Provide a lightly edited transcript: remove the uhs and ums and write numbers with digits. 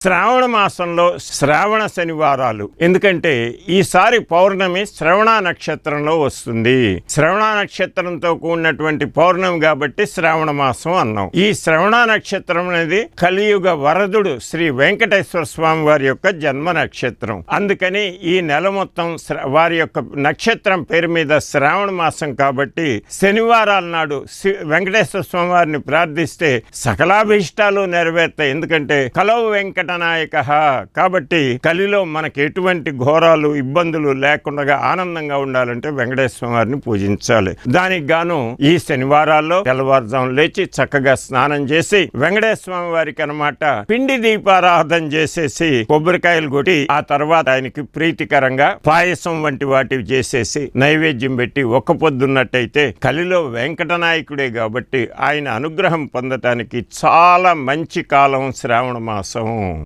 శ్రావణ మాసంలో శ్రావణ శనివారాలు. ఎందుకంటే ఈసారి పౌర్ణమి శ్రవణ నక్షత్రంలో వస్తుంది. శ్రవణ నక్షత్రంతో కూడినటువంటి పౌర్ణమి కాబట్టి శ్రావణ మాసం అన్నాం. ఈ శ్రవణ నక్షత్రం అనేది కలియుగ వరదుడు శ్రీ వెంకటేశ్వర స్వామి వారి యొక్క జన్మ నక్షత్రం. అందుకని ఈ నెల మొత్తం వారి యొక్క నక్షత్రం పేరు మీద శ్రావణ మాసం కాబట్టి శనివారాల నాడు వెంకటేశ్వర స్వామి వారిని ప్రార్థిస్తే సకలాభీష్టాలు నెరవేరుతాయి. ఎందుకంటే కలవు వెంకట నాయక కాబట్టి కలిలో మనకి ఎటువంటి ఘోరాలు ఇబ్బందులు లేకుండా ఆనందంగా ఉండాలంటే వెంకటేశ్వర వారిని పూజించాలి. దానికి గాను ఈ శనివారాల్లో తెల్లవారుజాము లేచి చక్కగా స్నానం చేసి వెంకటేశ్వర వారికి అన్నమాట పిండి దీపారాధన చేసేసి కొబ్బరికాయలు కొట్టి ఆ తర్వాత ఆయనకి ప్రీతికరంగా పాయసం వంటి వాటివి చేసేసి నైవేద్యం పెట్టి ఒక్క పొద్దున్నట్టయితే కలిలో వెంకటనాయకుడే కాబట్టి ఆయన అనుగ్రహం పొందటానికి చాలా మంచి కాలం శ్రావణ మాసం.